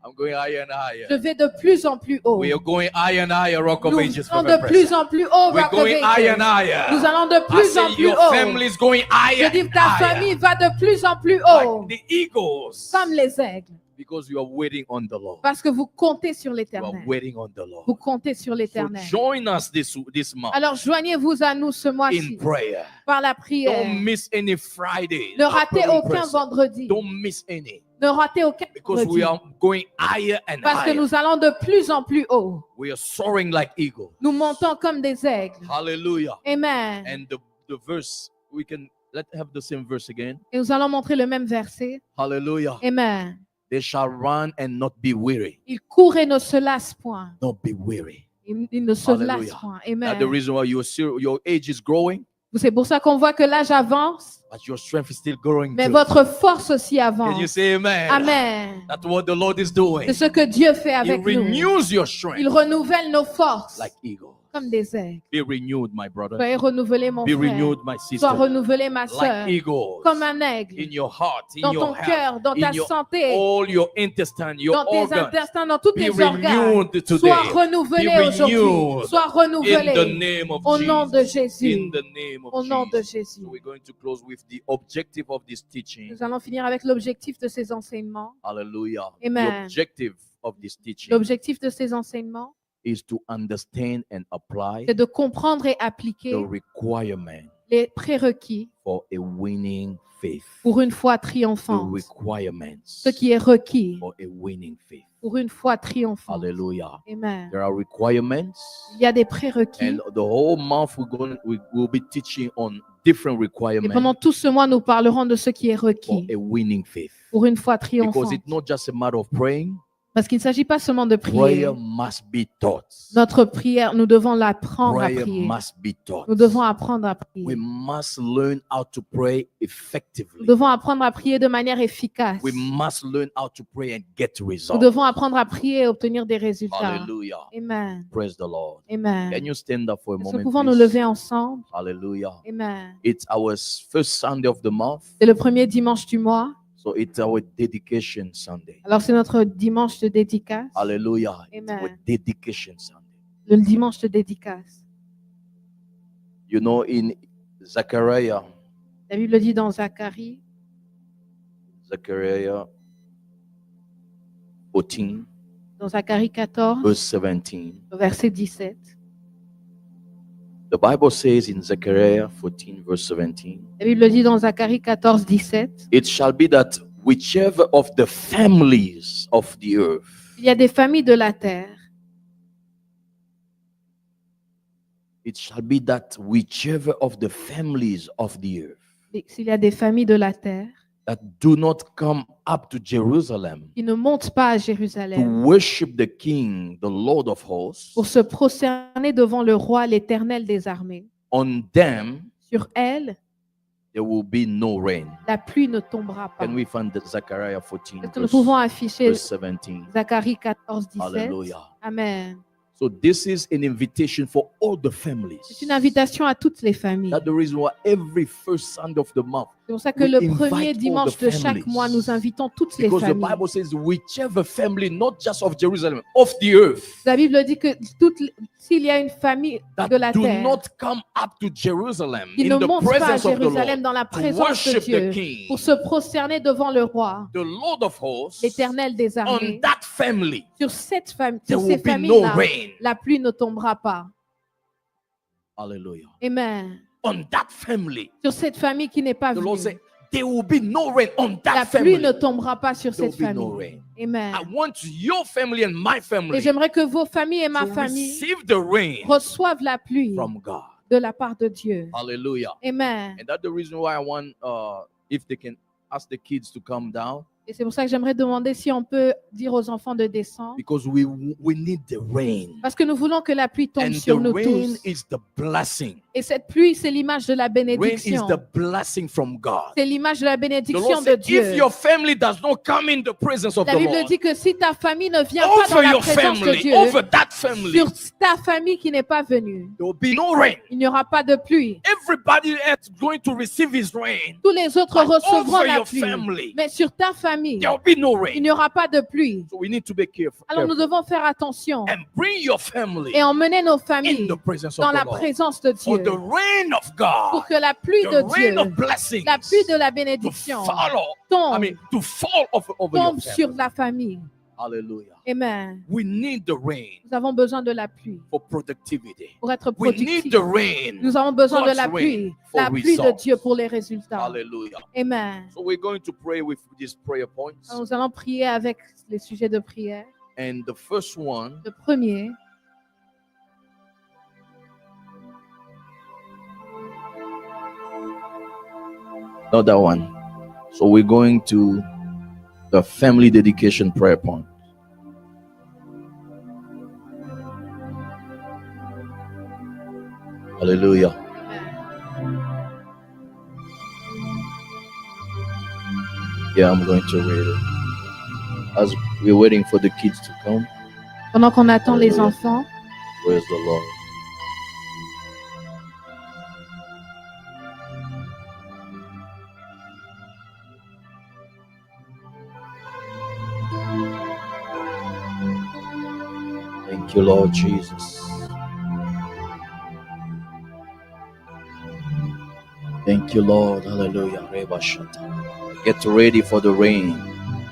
I'm going higher and Je higher. vais de plus en plus haut. We are going higher and higher, Rock of Nous Ages. allons Forever de plus Present. en plus haut, We're Rock of going higher and Ages. higher. Nous allons de I plus en say plus your haut. family is going higher Je dis and que ta higher. famille va de plus en plus haut, Like the eagles. comme les aigles, Because you are waiting on the Lord. parce que vous comptez sur You are l'Éternel. waiting on the Lord. Vous comptez sur So l'Éternel. join us this month Alors joignez-vous à nous ce in mois-ci prayer. par la Don't prière. miss any Friday. Ne ratez aucun vendredi. Don't miss any. Ne ratez aucun Because we vendredi. are going higher and Parce que higher. nous allons de plus en plus haut. We are soaring like eagles. Nous montons comme des aigles. Hallelujah. Amen. And the verse, we can let's have the same verse again. Et nous allons montrer le même verset. Hallelujah. Amen. They shall run and not be weary. Ils courent et ne se lassent point. Not be weary. Ils ne se Hallelujah. lassent point. That's the Amen. reason why your age is growing, C'est pour ça qu'on voit que l'âge avance, but your strength is still growing mais too. votre force aussi Can you avance. say amen? Amen. That's what the Lord is doing. C'est ce que Dieu fait He avec nous. renews your Il strength renouvelle nos forces like eagles. comme des aigles. Be renewed, my brother. Soyez renouvelé, mon Be frère. renewed, my sister. Sois renouvelé, ma soeur. Like eagles. Comme un aigle. In your heart, in Dans your ton health, cœur, dans ta in your, santé, all your intestine, your dans tes organs. intestins, dans tous Be tes organes. renewed today. Sois renouvelé Be aujourd'hui. renewed Sois In the renouvelé name of au nom de Jesus. Jésus. In the name of Au nom de Jesus. Jésus. So we're going to close with the objective of this teaching. Nous allons finir avec l'objectif de ces enseignements. Hallelujah. Amen. The objective of this teaching L'objectif de ces enseignements, is to understand and apply c'est de comprendre et the appliquer requirement les prérequis for a winning faith. pour une foi The triomphante. requirements Ce qui est requis for a winning faith. pour une foi triomphante. Hallelujah. Amen. There are requirements, Il y a des prérequis. and the whole month we will be teaching on different Et requirements pendant tout ce mois, nous parlerons de ce qui est for requis a winning faith. pour une foi Because triomphante. it's not just a matter of praying, Parce qu'il ne s'agit pas seulement de prier. prayer must be taught. Notre prière, nous devons l'apprendre à Prayer prier. must be taught. Nous devons apprendre à prier. We must learn how to pray Nous effectively. devons apprendre à prier de manière efficace. We must learn how to pray and get Nous results. devons apprendre à prier et obtenir des résultats. Hallelujah. Amen. Praise the Lord. Amen. Can you stand up for a Est-ce que nous moment, pouvons nous please? lever ensemble? Hallelujah. Amen. It's our first Sunday of the month, C'est le premier dimanche du mois. so it's our dedication Sunday. Alors c'est notre dimanche de dédicace. Hallelujah. It's Amen. our dedication Sunday. Le dimanche de dédicace. You know, in Zechariah La Bible dit dans Zacharie 14, dans Zacharie 14, verse 17. verset 17. The Bible says in Zechariah 14, verse 17, La Bible dit dans Zacharie 14, 17. it shall be that whichever of the families of the earth, Il y a des familles de la terre. it shall be that whichever of the families of the earth S'il y a des familles de la terre that do not come up to Jerusalem qui ne montent pas à to Jérusalem worship the King, the Lord of hosts, pour se prosterner devant le roi, l'Éternel des armées. on them Sur elle, there will be no rain. la pluie ne tombera pas. Can we find that Zechariah 14, Est-ce que nous pouvons afficher verse 17? Zacharie 14, 17? Hallelujah. Amen. So this is an invitation for all the families. C'est une invitation à toutes les familles. That's the reason why every first Sunday of the month, C'est pour ça que we le invite premier all dimanche the de chaque families. mois, nous invitons toutes les because the familles. Bible says whichever family, not just of Jerusalem, of the earth, La Bible dit que s'il y a une famille that de la do terre not come up to Jerusalem qui in ne the monte pas à presence of the Jérusalem Lord dans la to présence de worship the Dieu King, pour se prosterner devant le roi, the Lord of hosts, l'Éternel des on armées, that family, sur cette famille, there sur ces will be no familles-là, rain. la pluie ne tombera pas. Hallelujah. Amen. On that family, Sur cette famille qui n'est pas the Lord venue, said, there will be no rain on la that pluie family. ne tombera pas sur There cette will be no famille. rain. Amen. I want your family and my Et family j'aimerais que vos familles et ma to famille receive the rain reçoivent la pluie from God. de la part de Dieu. Hallelujah. Amen. And that's the reason why I want, if they can ask the kids to come down, Et c'est pour ça que j'aimerais demander si on peut dire aux enfants de descendre. because we need the rain. Parce que nous voulons que la pluie tombe And sur the nous rain tous. is the blessing. Et cette pluie, c'est l'image de la Rain is bénédiction. the blessing from God. C'est l'image de la The bénédiction Lord de said, Dieu. if your family does not come in the presence of La the Bible Lord, dit que si ta famille ne vient pas dans over la your présence de family, Dieu, over that family, sur ta famille qui n'est pas venue, there will be no rain. il n'y aura pas de pluie. Everybody else going to receive his rain. Tous les autres But recevront over la your pluie. family, Mais sur ta famille, there will be no il rain. n'y aura pas de pluie. So we need to be careful, Alors nous devons faire attention and bring your family et emmener nos in familles the presence dans of la the Lord. présence de For Dieu the rain of pour God, que la pluie de the Dieu, rain of blessings, la pluie de la to bénédiction follow, tombe, to fall over your tombe sur family. la famille. Hallelujah. Amen. We need the rain Nous avons besoin de la pluie for productivity. pour être We need productifs. the rain. Nous avons besoin de God's la rain pluie, for la pluie de results. Dieu pour les résultats. Hallelujah. Amen. So we're going to pray with these prayer points. Alors, nous allons prier avec les sujets de prière. And the first one, Le premier, not that one. So we're going to the family dedication prayer point. Hallelujah. Yeah, I'm going to read it. As we're waiting for the kids to come, pendant qu'on attend les enfants, praise the Lord. Thank you, Lord Jesus. Thank you, Lord. Hallelujah. Reba Shata. Get ready for the rain.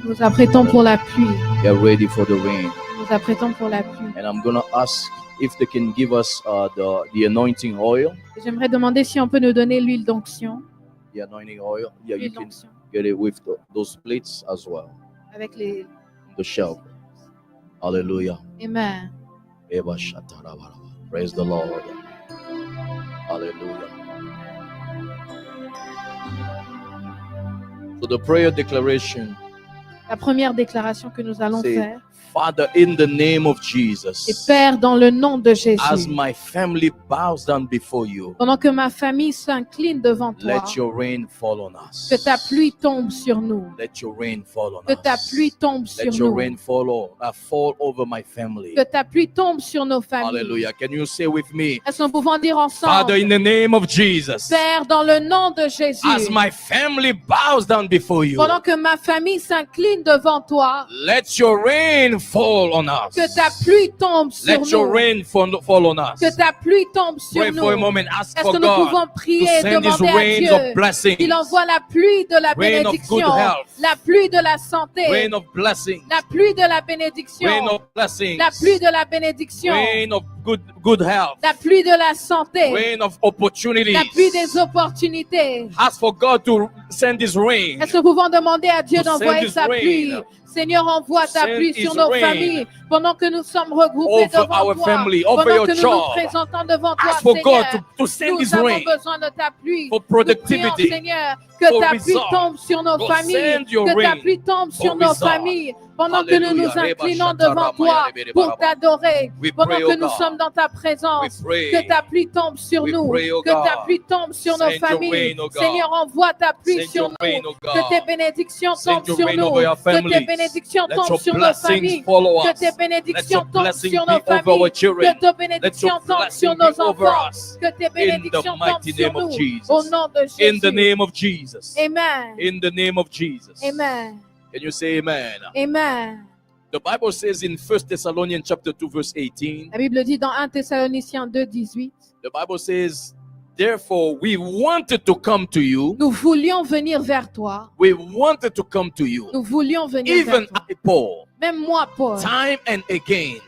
nous nous apprêtons pour la pluie. Get ready for the rain. Nous nous apprêtons pour la pluie. And I'm going to ask if they can give us the anointing oil. J'aimerais demander si on peut nous donner l'huile d'onction. The anointing oil. Yeah, you L'huile can d'onction get it with those plates as well. avec les. The shelf. Hallelujah. Amen. Reba Shata Rabaraba. Praise the Lord. Hallelujah. So the prayer declaration La première déclaration que nous allons Say, faire. Father, in the name of Et Jesus, Père, dans le nom de as Jésus, my family bows down before you, pendant que ma famille s'incline devant toi, let your rain fall on us. que ta pluie tombe sur nous. Let your rain fall on Que ta us. pluie tombe Let sur your nous. rain fall over my family. Que ta pluie tombe sur nos familles. Hallelujah. Can you say with me, Est-ce que nous pouvons dire Father, in ensemble, the name of Jesus, Père, dans le nom de Jésus, as my family bows down before you, pendant que ma famille s'incline devant toi, let your rain fall on us. que ta pluie tombe sur Let your nous. rain fall on us. Que ta pluie tombe sur Pray nous. for a moment. Ask Est-ce for que nous God pouvons to prier et send His demander à rains Dieu of blessings, qu'il envoie la pluie de la rain of good bénédiction, health, la pluie de la santé, rain of blessings, la pluie de la bénédiction, rain of blessings, la pluie de la bénédiction, rain of good health, la pluie de la santé, rain of la opportunities. pluie des opportunités. Ask for God to send His rain. Est-ce que nous pouvons demander à Dieu To send d'envoyer His sa rain. pluie? Seigneur, envoie To ta send pluie His sur nos rain. familles pendant que nous sommes regroupés Over devant our toi, family, over pendant your que nous job. nous présentons devant toi, Ask for God Seigneur. to send His Nous avons rain besoin de ta pluie. for Nous prions, productivity. Seigneur, Que for ta pluie result. tombe sur nos Lord, familles. send your Que ta rain pluie tombe sur for nos result. familles. Pendant que nous nous Hallelujah. inclinons devant toi pour t'adorer. We Pendant pray, que oh nous God. sommes dans ta We présence. pray. Que ta pluie tombe sur We nous. pray, oh Que ta God. pluie tombe sur nos Send your familles. rain, oh God. Seigneur, envoie ta pluie Send sur your rain, nous. oh God. Que tes bénédictions Send tombent your sur rain nous. over your Que tes families. bénédictions Let tombent your sur nos blessings familles. follow Que us. tes Let bénédictions your tombent blessing sur be nos over our familles. children. Que tes Let bénédictions your tombent blessing sur be nos over enfants. us. Que tes In the bénédictions tombent mighty sur name of nous. Jesus. Au nom de In the Jésus. name of Jesus. Amen. In the name of Jesus. Amen. Can you say amen? Amen. The Bible says in 1 Thessalonians chapter 2 verse 18, La Bible dit dans 1 Thessaloniciens 2, 18, the Bible says, therefore we wanted to come to you. nous voulions venir vers toi. We wanted to come to you. Nous voulions venir Even vers toi. I, Paul, Même moi, Paul, time and again,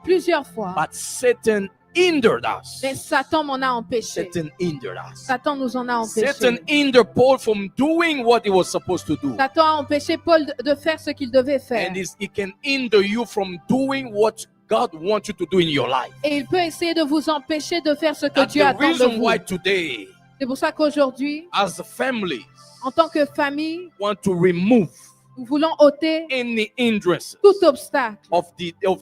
plusieurs fois. but Satan hindered us. Mais Satan m'en a empêché. Satan hindered us. Satan nous en a empêché. Satan hindered Paul from doing what he was supposed to do. Satan a empêché Paul de faire ce qu'il devait faire. And he can hinder you from doing what God wants you to do in your life. Et il peut essayer de vous empêcher de faire ce que That's Dieu the attend de reason vous. why today, C'est pour ça qu'aujourd'hui, as families, en tant que famille, want to remove nous voulons ôter any hindrances tout obstacle of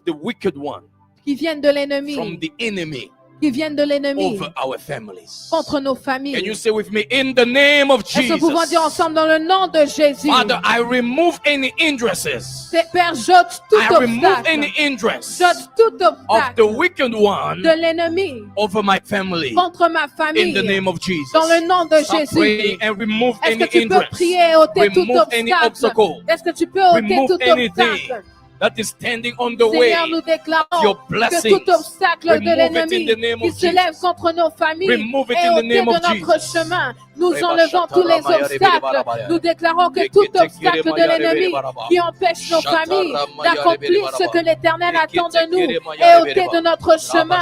the wicked one qui vienne de from l'ennemi, the enemy qui vienne de l'ennemi over our families. contre nos Can you familles. say with me, in the name of Est-ce que nous pouvons dire Jesus? ensemble dans le nom de Jésus? Father, I remove any hindrances. Père, j'ôte tout I remove any obstacle. hindrance J'ôte tout of obstacle the wicked one de l'ennemi over my family. contre ma In famille. the name of Jesus. Dans le nom de Start praying Jésus. and remove Est-ce any que tu peux hindrance prier et ôter tout Remove any obstacle? obstacle. Est-ce que tu peux ôter Remove tout anything obstacle? that is standing on the way. Seigneur, nous déclarons your que blessings. tout obstacle de Remove it in l'ennemi the name qui of se lève Jesus. contre nos familles Remove it est in the ôté name de of notre Jesus. chemin. Nous Reba enlevons tous les shatarama obstacles. yarebe Nous déclarons que tout obstacle de l'ennemi qui empêche nos familles d'accomplir ce que l'Éternel attend de nous est ôté de notre chemin.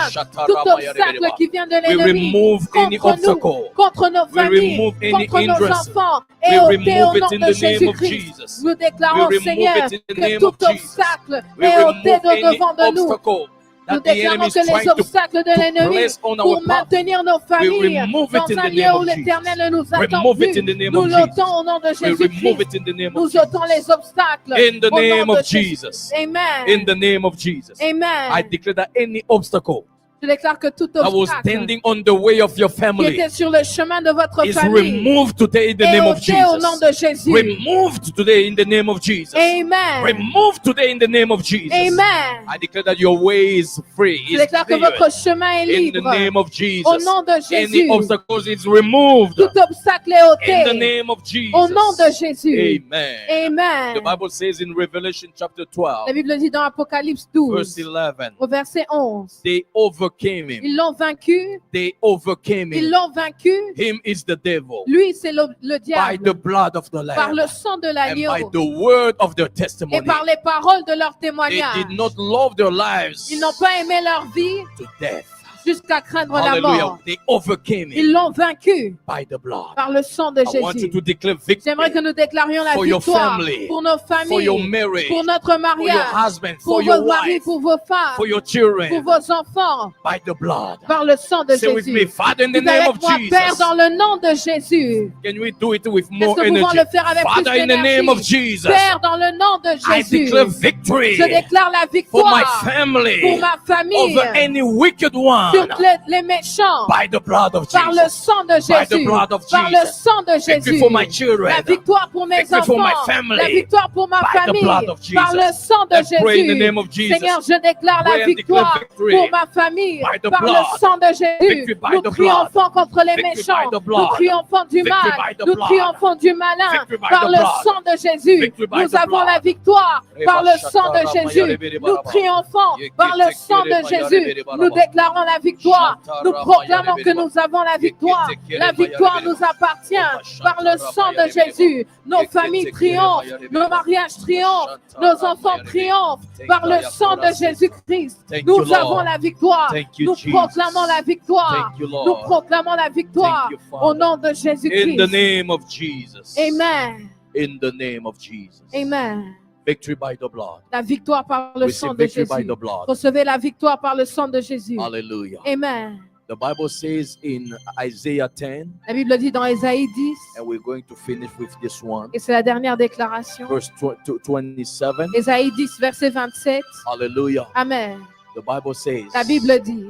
Tout obstacle qui vient de We l'ennemi remove any contre nous, obstacle. contre nos We familles, remove any contre nos hindrance. enfants We est ôté au remove it nom in de the name of Jésus-Christ. Jesus. Nous déclarons, We remove Seigneur, it in the que name tout of Jesus. obstacle We est ôté remove de any devant de nous. obstacle Nous that the enemy déclarons is que les trying to obstacles de l'ennemi place on our pour path. maintenir nos familles remove it dans in un the lieu name où of l'Éternel ne nous attend Remove it plus. in the name Nous of Jesus. l'ôtons au nom de We remove Jésus-Christ. it in the name of Nous Jesus. ôtons les obstacles In the au nom name de of Jésus. Jesus. Amen. In the name of Jesus. I Amen. declare that any obstacle Je déclare que tout that was obstacle standing on the way of your qui family était sur le chemin de votre is famille removed today in the est name of ôté au nom Jesus. de Jésus. Removed today in the name of Jesus. Amen. Removed today in the name of Jesus. Amen. I declare that your way is free. Je Is déclare que clear. votre chemin est In the libre. name of Au Jesus. nom de Any Jésus. obstacles is removed. Tout obstacle est In ôté. the name of Jesus. Au nom de Jésus. Amen. Amen. The Bible says in Revelation chapter 12, La Bible dit dans Apocalypse verse 12, 11, au verset 11, they overcame him. ils l'ont vaincu, They overcame ils him. l'ont vaincu. Him is the devil. Lui, c'est le By the diable, blood of the par Lamb le sang de and by l'agneau the word of their et testimony. par les paroles de leur They témoignage. did not love their lives Ils n'ont pas aimé leur vie to death. jusqu'à craindre la Hallelujah. mort. They overcame Ils him l'ont vaincu by the blood. par le sang de I want you Jésus. to declare J'aimerais que victory nous déclarions la for your victoire family, pour nos for your familles, marriage, pour notre for your mariage, husband, pour for your vos maris, wife, pour vos femmes, for your pour children vos enfants, by the blood. par le sang de Say with me, Jésus. Father, in the Dites name avec of moi, Père, Jesus. dans le nom de Jésus. Can we do it with Est-ce more que nous pouvons energy? le faire avec plus Father, in the name of d'énergie? Jesus, Père, dans le nom de I Jésus, declare victory je déclare la for my victoire pour family ma famille over any wicked one sur les méchants by the blood of par le Jesus. sang de By the Jésus. blood of Par le Jesus. sang de Victory Jésus. for my children. La victoire pour mes Victory for my enfants. family. La victoire pour ma By the famille. blood of Jesus. Par le sang de Let's pray in the name Jésus. of Jesus. Seigneur, je déclare Pray la and declare victoire victory. pour ma famille. By the Par blood. le sang de Jésus. Victory by Nous the triomphons contre les Victory méchants. by the blood. Nous triomphons du Victory mal. by the Nous blood. triomphons du malin. Victory by Par the le blood. sang de Jésus. Victory by Nous the avons blood. la victoire par le sang de Reba Jésus. shatarama Nous triomphons par le sang de Jésus. Nous déclarons la victoire. Nous proclamons que nous avons la victoire. La victoire nous appartient par le sang de Jésus. Nos familles triomphent, nos mariages triomphent, nos enfants triomphent par le sang de Jésus-Christ. Thank you, Nous Lord. avons la victoire. Thank you, Nous Jesus. proclamons la victoire. Thank you, Lord. Nous proclamons la victoire Thank you, Father. au nom de In the Jésus-Christ. name of Jesus. Amen. In the name of Jesus. Amen. Victory by the blood. La victoire par le Receive sang de victory by Jésus. the blood. Recevez la victoire par le sang de Jésus. Hallelujah. Amen. The Bible says in Isaiah 10, La Bible dit dans Ésaïe 10, and we're going to finish with this one, et c'est la dernière déclaration. verse 27. Ésaïe 10, verset 27. Hallelujah. Amen. The Bible says, La Bible dit,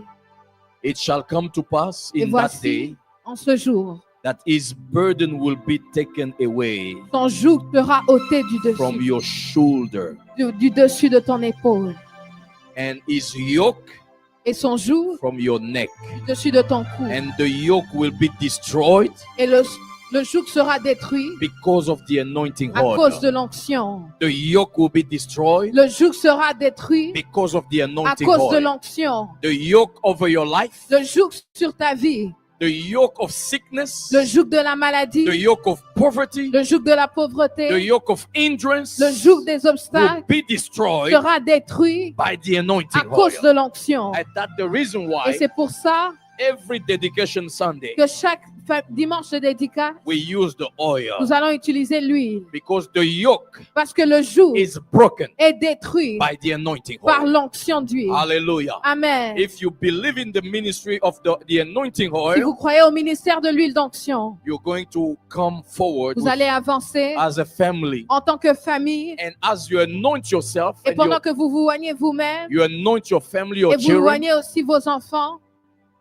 it shall come to pass et in that voici, day en ce jour, that his burden will be taken away ton joug sera ôté du from dessus, your shoulder, du dessus de ton épaule, and his yoke et son joug from your neck, du dessus de ton cou. and the yoke will be destroyed Et le joug sera détruit because of the anointing à cause oil. de l'onction. The yoke will be destroyed Le joug sera détruit because of the à anointing cause de oil. l'onction. The yoke over your life, Le joug sur ta vie, the yoke of sickness, le joug de la maladie, the yoke of poverty, le joug de la the pauvreté, yoke of hindrance le joug des will obstacles be destroyed sera détruit by the à anointing cause oil. de l'onction. And that's the reason Et why c'est pour ça every dedication Sunday que chaque dimanche de dédicace, we use the oil, nous allons utiliser l'huile. because the yoke Parce que le joug is broken est détruit by the anointing par oil. l'onction d'huile. Hallelujah. Amen. If you believe in the ministry of the anointing Si oil, vous croyez au ministère de l'huile d'onction, you're going to come forward vous allez avancer as a family. en tant que famille. And as you anoint yourself, Et and pendant que vous vous oignez vous-même, you anoint your family, your et vous children, oignez aussi vos enfants,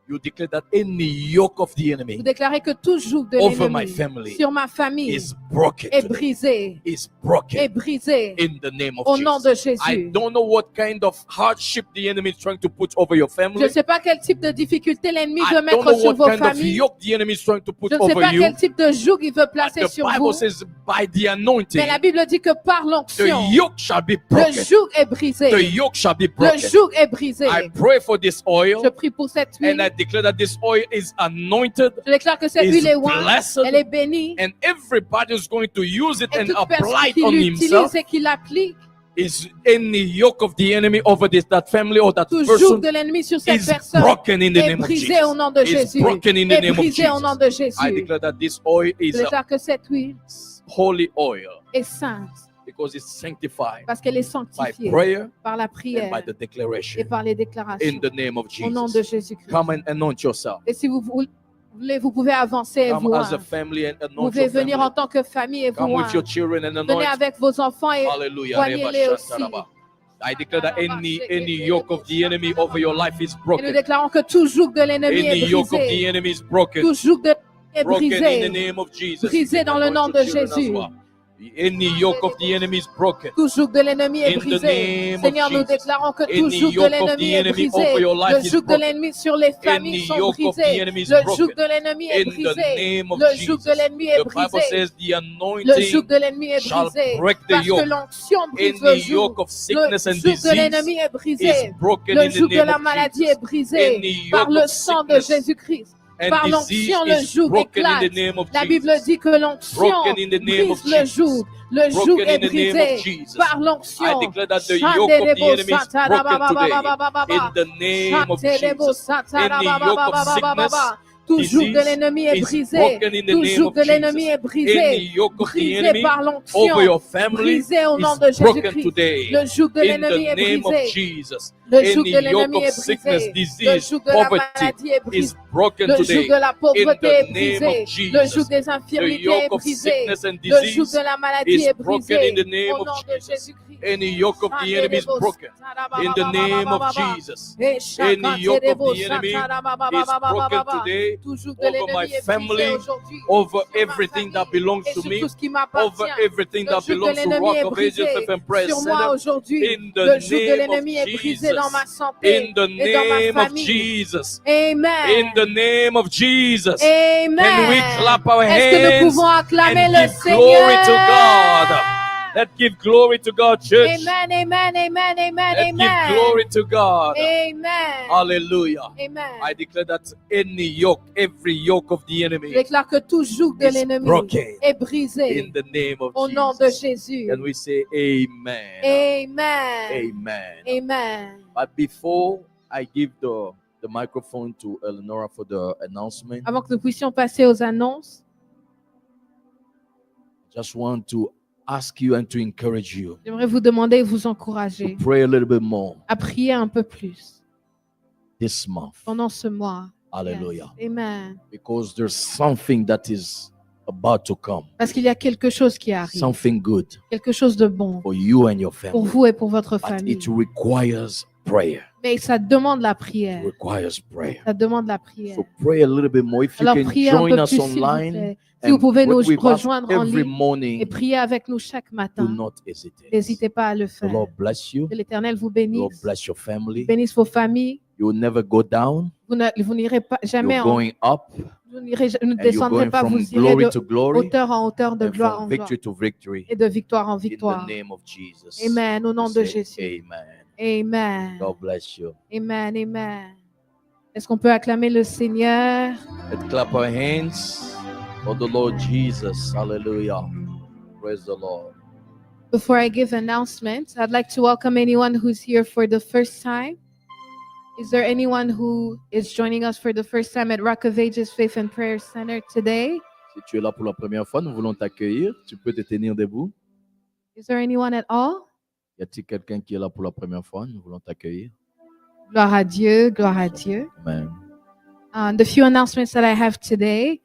you declare that any yoke of the vous enemy déclarez que tout joug de over my l'ennemi family sur ma famille is broken. est today. brisé, Is est broken brisé in the name of au nom de Jesus. I Jésus. don't know what kind of hardship the enemy is trying to put over your Je family. ne sais pas quel type de difficulté l'ennemi I veut don't mettre know sur what vos kind of familles. yoke the enemy is trying to put Je ne sais over pas you. quel type de joug il veut But placer the sur Bible vous. says, by the anointing, Mais la Bible dit que par the l'onction, yoke shall be le broken. joug est brisé. The yoke shall be Le broken. joug est brisé. I pray for this oil, Je prie pour cette and I huile. declare that this oil is anointed, Je déclare que cette is huile est ointe, blessed, elle est bénie. and everybody is going to use it Et and toute apply personne it qui on l'utilise himself. et qui l'applique, Is any yoke of the enemy over that family or that tout joug person de l'ennemi sur cette is personne broken in the est name of brisé au Jesus. nom de Is Jésus. broken in the Est name of brisé au nom Jesus. de I Jésus. declare that this oil Je is a déclare que cette huile holy oil est sainte because it's sanctified parce qu'elle est by sanctifiée prayer par la and prière by the et declaration par les in déclarations the name of au nom de Jesus. Jésus-Christ. Come and anoint yourself. Et si vous voulez, vous pouvez avancer et Come vous. as a family and Vous anoint pouvez your venir en family. tant que famille et Come vous. with your children and Venez anoint. avec vos enfants et Hallelujah. joignez-les Reba aussi. Shataraba. I declare that any yoke of the enemy over your life is Et nous broken. déclarons que tout joug de l'ennemi Any est yoke of the brisé. enemy is broken. Tout joug de l'ennemi est Broken in the brisé. name of Jesus. Brisé dans le Anoint nom your de children as Jésus. well. Any yoke of the enemy is broken. Tout joug de l'ennemi est In the brisé. name of Seigneur, nous Jesus. déclarons que tout Any joug de yoke of l'ennemi the est enemy brisé. over your life Le is joug de broken. l'ennemi sur les familles Any sont yoke of the brisés. enemy is Le broken. joug de l'ennemi est In the brisé. name of Le joug Jesus. de l'ennemi est The Bible brisé. says the Le anointing joug de l'ennemi est shall brisé. break the Parce que yoke. l'onction brise le Any joug. yoke of Le sickness and joug de disease l'ennemi est is brisé. broken Le in the joug de name la of maladie Jesus. est brisé Any par yoke le of sang de sickness Jésus-Christ. and Par disease l'onction, le is joug broken in éclate. the name of La Bible Jesus. dit que l'onction Broken in the name of brise le Jesus. joug. Le joug Broken est in the name brisé of Jesus. par I l'onction. declare that the yoke of the enemy is broken today. In the name of Jesus. Any yoke of sickness, Tout joug de disease l'ennemi est is brisé. broken in the Tout name joug of de l'ennemi Jesus. est brisé. Any yoke of the Brisé enemy par over l'onction. your family Brisé au nom is de broken Jésus-Christ. today. Le joug de In l'ennemi the est name of brisé. Jesus. Le joug Any de l'ennemi yoke of est sickness, brisé. Le disease, joug de la poverty maladie est brisé. is broken Le joug today. de la pauvreté In the est name brisé. of Le Jesus. joug des The infirmités est yoke of brisé. sickness and Le joug disease de la maladie is est broken brisé. in the name Au of nom de Jesus. Jésus-Christ. Any yoke of the enemy is broken in the name of Jesus. Any yoke of the enemy is broken today Tout joug de over l'ennemi my est brisé family, aujourd'hui. over Sur ma everything that famille belongs et to sur me, tout ce qui over m'appartient. everything Le that joug de belongs to l'ennemi Rock est of brisé Ages FM Prayer sur moi Center. aujourd'hui. In the Le joug de name l'ennemi of est brisé dans ma Jesus. santé In the et dans ma name of famille. Jesus. Amen. In the name of Jesus. Amen. Can we clap our Est-ce que nous hands pouvons acclamer and le give glory to Seigneur? God? Let's give glory to God, church. Amen, amen, amen, amen, Let's give amen. glory to God. Amen. Hallelujah. Amen. I declare that any yoke, every yoke of the Je enemy déclare que tout joug de is l'ennemi broken est brisé in the name of au nom de Jesus. Jésus. And we say amen. Amen. Amen. Amen. But before I give the microphone to Eleonora for the announcement, Avant que nous puissions passer aux annonces, just want to ask you and to encourage you j'aimerais vous demander et vous to encourager pray a little bit more à prier un peu plus this month. pendant ce mois. Hallelujah. Yes. Amen. Because there's something that is about to come. Parce qu'il y a quelque chose qui arrive, Something good quelque chose de bon for you and your pour family. vous et pour votre But famille. it requires prayer. Mais ça demande la It prière. requires prayer. Ça demande la prière. So pray a little bit more. If you Alors can priez un join peu us plus, s'il vous online plaît. Si vous and pouvez nous with us rejoindre en every ligne et morning, prier avec nous chaque do matin, not hesitate. n'hésitez pas à le The faire. Lord bless you. Que l'Éternel vous The Lord bénisse, bless your family. bénisse vos familles. You will never go down. Vous n'irez pas jamais You're en, going up, vous ne and you're descendrez going pas, from vous irez glory de to glory hauteur en hauteur, de and gloire from en gloire victory to victory. et de victoire en In the victoire. name of Jesus. Amen. Au nom We de say Jésus. Amen. Amen. God bless you. Amen. Amen. Est-ce qu'on peut acclamer le Seigneur? Let's clap our hands for the Lord Jesus. Hallelujah. Praise the Lord. Before I give announcements, I'd like to welcome anyone who's here for the first time. Is there anyone who is joining us for the first time at Rock of Ages Faith and Prayer Center today? Si tu es là pour la première fois, nous voulons t'accueillir. Tu peux te tenir debout. Is there anyone at all? Y a-t-il quelqu'un qui est là pour la première fois? Nous voulons t'accueillir. Gloire à Dieu, gloire à Dieu. Amen. The few announcements that I have today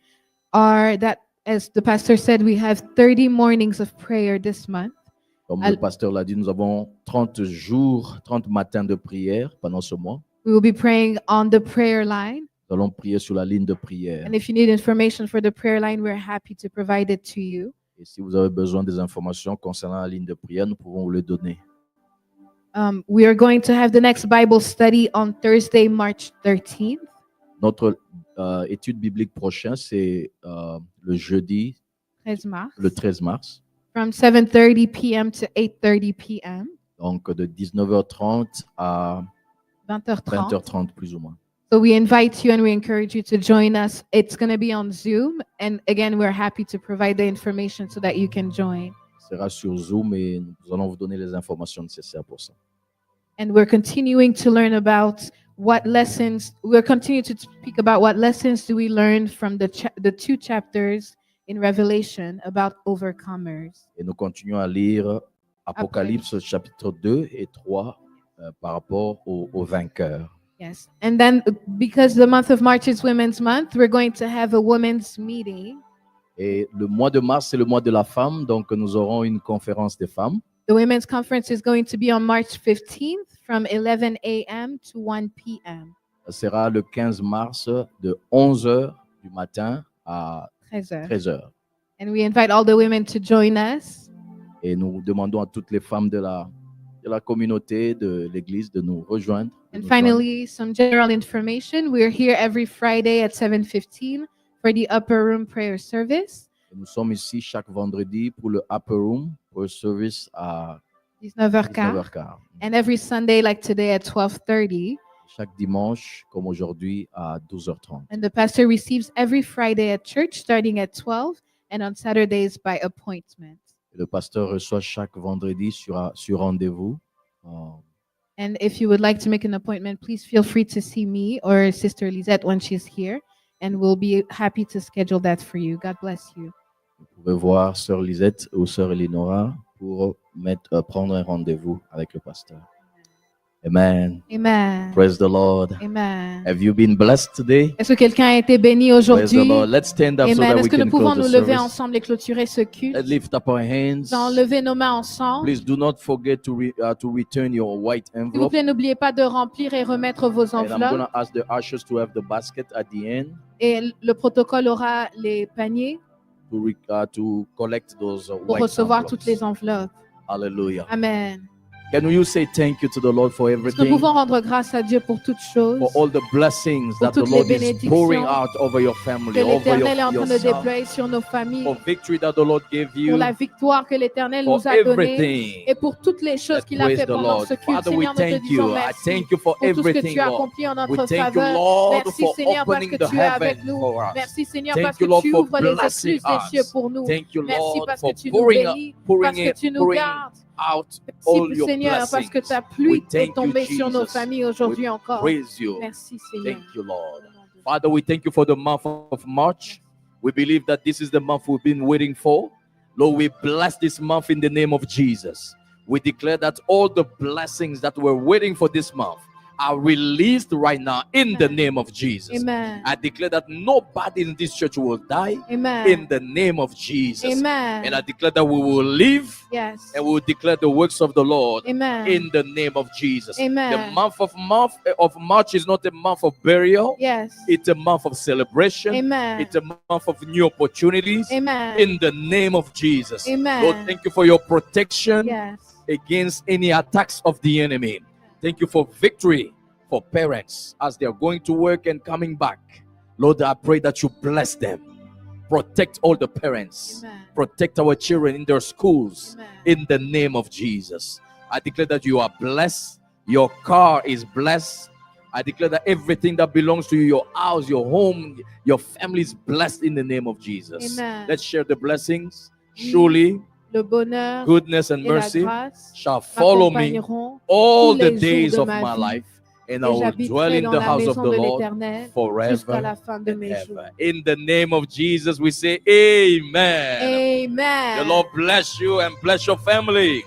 are that, as the pastor said, we have 30 mornings of prayer this month. Comme le pasteur l'a dit, nous avons 30 jours, 30 matins de prière pendant ce mois. We will be praying on the prayer line. Nous allons prier sur la ligne de prière. And if you need information for the prayer line, we're happy to provide it to you. Et si vous avez besoin des informations concernant la ligne de prière, nous pouvons vous les donner. We are going to have the next Bible study on Thursday, March 13th. Notre étude biblique prochaine, c'est le jeudi, 13 mars. le 13 mars. From 7:30 p.m. to 8:30 p.m. Donc de 19h30 à 20h30. 20h30 plus ou moins. So we invite you and we encourage you to join us. It's going to be on Zoom. And again, we're happy to provide the information so that you can join. Ce sera sur Zoom et nous allons vous donner les informations nécessaires pour ça. And we're continuing to learn about what lessons, we're continuing to speak about what lessons do we learn from the two chapters in Revelation about overcomers. Et nous continuons à lire Apocalypse chapitre 2 et 3 par rapport aux vainqueurs. Yes. And then because the month of March is Women's Month, we're going to have a women's meeting. Et le mois de mars, c'est le mois de la femme, donc nous aurons une conférence des femmes. The Women's Conference is going to be on March 15th from 11 a.m. to 1 p.m. Ça sera le 15 mars de 11h du matin à 13h. And we invite all the women to join us. Et nous demandons à toutes les femmes de la communauté, de l'église, de nous rejoindre. And finally, some general information. We're here every Friday at 7:15 for the upper room prayer service. Et nous sommes ici chaque vendredi pour le Upper Room, pour le service à 19h15. 19h15. And every Sunday, like today, at 12:30. Chaque dimanche, comme aujourd'hui, à 12h30. And the pastor receives every Friday at church, starting at 12, and on Saturdays by appointment. Et le pasteur reçoit chaque vendredi sur rendez-vous. And if you would like to make an appointment, please feel free to see me or Sister Lisette when she's here, and we'll be happy to schedule that for you. God bless you. Vous pouvez voir Sœur Lisette ou Sœur Eleonora pour prendre un rendez-vous avec le pasteur. Amen. Amen. Praise the Lord. Amen. Have you been blessed today? Est-ce que quelqu'un a été béni Praise the aujourd'hui? Lord. Let's stand up so Amen. that Est-ce we que nous can pouvons close nous the lever service. ensemble et clôturer ce culte? Let's lift up our hands. Nous allons lever nos mains ensemble. Please do not forget to return your white S'il vous envelope. plaît, n'oubliez pas de remplir et remettre vos And I'm going enveloppes. to ask the ushers to have the basket at the end Et le protocole aura les paniers to collect those pour white recevoir envelopes. toutes les enveloppes. Hallelujah. Amen. Can you say thank you to the Lord for Est-ce que nous everything? pouvons rendre grâce à Dieu pour toutes choses? For all the blessings Pour that the toutes Lord les is bénédictions pouring out over your family, que over l'Éternel est en train de yourself, déployer sur nos familles, for victory that the Lord gave pour you, la victoire que l'Éternel for nous a donnée everything. et pour toutes les choses qu'il a Praise fait the pendant Lord. ce culte. Father, we Seigneur, nous te thank disons you. I merci thank you for pour tout ce que everything, tu as Lord. accompli en We notre thank you, faveur. Lord, Merci for Seigneur parce opening que the tu es avec heaven nous. for us. Merci Seigneur Thank parce que you, Lord, tu for ouvres les blessing exclus des us. cieux pour nous. Thank you, Merci Lord, parce for que tu nous pouring bénis, parce que tu nous gardes. out all Merci your Seigneur parce blessings. que ta We pluie thank est you, tombée sur nos Jesus. familles aujourd'hui We encore. praise you. Merci Seigneur. Thank you, Lord. Father, we thank you for the month of March. We believe that this is the month we've been waiting for. Lord, we bless this month in the name of Jesus. We declare that all the blessings that we're waiting for this month, are released right now in the name of Jesus. Amen. I declare that nobody in this church will die Amen. in the name of Jesus. Amen. And I declare that we will live Yes. and we will declare the works of the Lord Amen. in the name of Jesus. Amen. The month of March is not a month of burial. Yes. It's a month of celebration. Amen. It's a month of new opportunities. Amen. In the name of Jesus. Amen. Lord, thank you for your protection Yes. against any attacks of the enemy. Thank you for victory for parents as they are going to work and coming back. Lord, I pray that you bless them. Protect all the parents. Amen. Protect our children in their schools. Amen. In the name of Jesus. I declare that you are blessed. Your car is blessed. I declare that everything that belongs to you, your house, your home, your family is blessed in the name of Jesus. Amen. Let's share the blessings. Surely, Le bonheur goodness and et la mercy grâce shall follow me m'accompagneront all tous the les jours days de of ma my vie, life, and I et will dwell j'habiterai in dans the la house of maison the de Lord l'Éternel jusqu'à forever la fin de and mes jours. ever. In the name of Jesus, we say amen. The Amen. Lord bless you and bless your family.